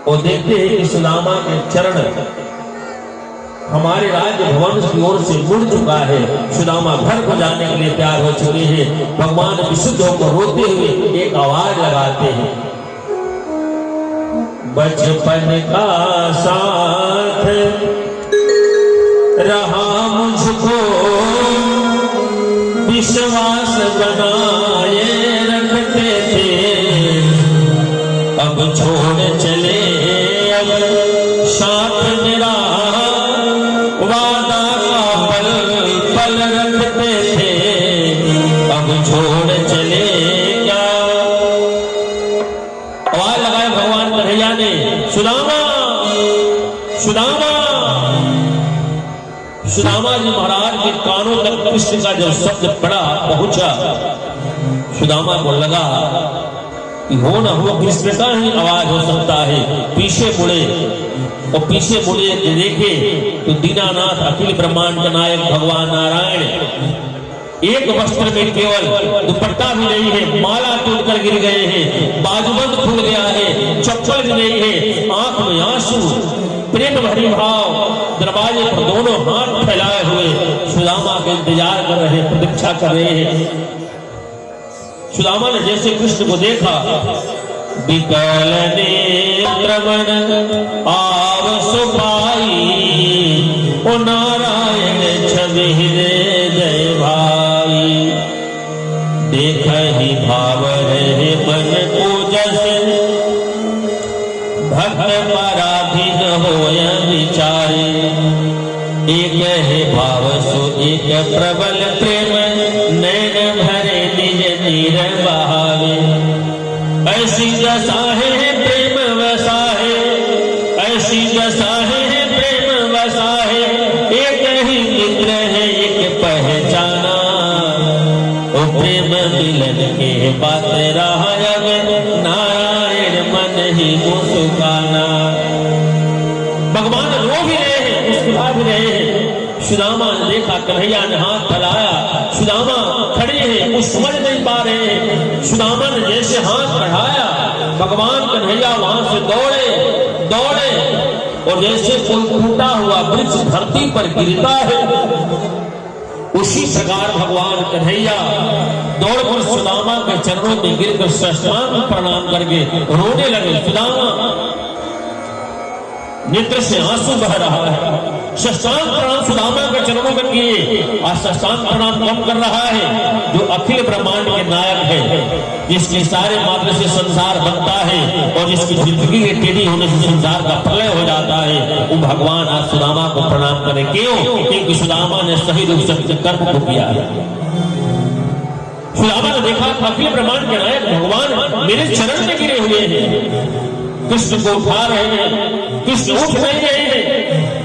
और देखते हैं कि सुदामा के चरण हमारे राज्य भवन की ओर से मुड़ चुका है। सुदामा घर को जाने के लिए तैयार हो चुके हैं। भगवान विशुद्ध होकर रोते हुए एक आवाज लगाते हैं, बचपन का साथ रहा मुझको विश्वास बनाए रखते थे, अब छोड़ चले अब साथ मेरा वादा का पल पल रखते थे, अब छोड़ चले क्या। आवाज लगाए भगवान कन्हैया ने, सुदामा सुदामा। सुदामा जी महाराज के कानों तक कृष्ण का जब शब्द पड़ा पहुंचा, सुदामा को लगा कि हो न हो कृष्ण का ही आवाज हो सकता है। पीछे मुड़े और पीछे मुड़े देखे तो दीनानाथ अखिल ब्रह्मांड का नायक भगवान नारायण एक वस्त्र में केवल दुपट्टा भी नहीं है, माला टूटकर गिर गए हैं, बाजूबंद खुल गया है, चप्पल भी नहीं है, आंख में आंसू, प्रेम भरी भाव, दरवाजे पर दोनों हाथ फैलाए हुए सुदामा के इंतजार कर रहे, प्रतीक्षा कर रहे हैं। सुदामा ने जैसे कृष्ण को देखा, विकल नेत्रमण आव सुपाई, ओ नारायण छवि हृदय भाई, देख ही भाव रहे मन को जैसे, भक्त पराधीन होय विचारे, एक है भाव सो एक प्रबल प्रेम, नैन भरे निज नीर बहावे, ऐसी दशा है प्रेम वैसा है, ऐसी दशा है प्रेम वैसा है, एक ही मित्र है एक पहचाना, ओ प्रेम मिलन के पात्र रहा जग, नारायण मन ही मुस्काना। भगवान रो भी रहे हैं, मुस्कुरा भी रहे हैं। सुदामा ने देखा, कन्हैया ने हाथ फैलाया, सुदामा खड़े हैं, कुछ समझ नहीं पा रहे हैं। सुदामा ने जैसे हाथ बढ़ाया, भगवान कन्हैया वहां से दौड़े दौड़े और जैसे कोई टूटा हुआ वृक्ष धरती पर गिरता है, उसी प्रकार भगवान कन्हैया दौड़कर सुदामा के चरणों में गिरकर साष्टांग प्रणाम करके रोने लगे। सुदामा नेत्र से आंसू बह रहा है, साष्टांग प्रणाम सुदामा के चरणों में किए। आज साष्टांग प्रणाम कौन कर रहा है? जो अखिल ब्रह्मांड के नायक है, जिसके सारे मात्र से संसार बनता है और जिसकी जिंदगी के टेढ़ी होने से संसार का प्रलय हो जाता है, वो भगवान आज सुदामा को प्रणाम करें। क्यों? क्योंकि सुदामा ने सही रूप से कर्म को किया है। सुदामा ने देखा अखिल ब्रह्मांड के नायक भगवान मेरे चरण में गिरे हुए हैं, कृष्ण को उठा रहे हैं, कृष्ण उठ नहीं रहे हैं।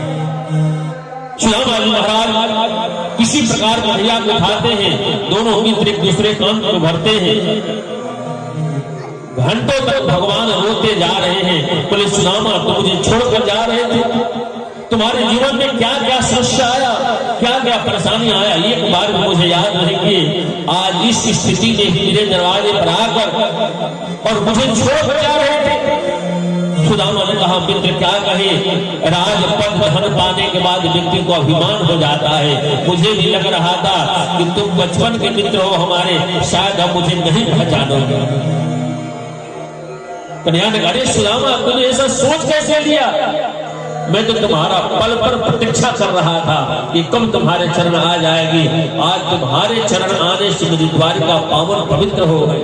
सुदामा जी महाराज किसी प्रकार कन्हैया को उठाते हैं, दोनों मित्र एक दूसरे कान को भरते हैं। घंटों तक भगवान रोते जा रहे हैं, बोले सुदामा तुम मुझे छोड़कर जा रहे थे, तुम्हारे जीवन में क्या क्या समस्या आया, क्या क्या परेशानी आया, एक बार भी मुझे याद नहीं कि आज इस स्थिति में मेरे दरवाजे पर आकर और मुझे छोड़कर जा रहे थे। सुदामा ने कहा, मित्र क्या कहे, राजपद धन पाने के बाद व्यक्ति को अभिमान हो जाता है। मुझे भी लग रहा था कि तुम बचपन के मित्र हो हमारे, शायद अब मुझे नहीं पहचानोगे। कन्हैया ने कहा, सुदामा तुमने ऐसा सोच कैसे लिया? मैं तो तुम्हारा पल पर प्रतीक्षा कर रहा था कि कब तुम्हारे चरण आ जाएगी। आज तुम्हारे चरण आने से मेरी द्वारिका पावन पवित्र हो गए।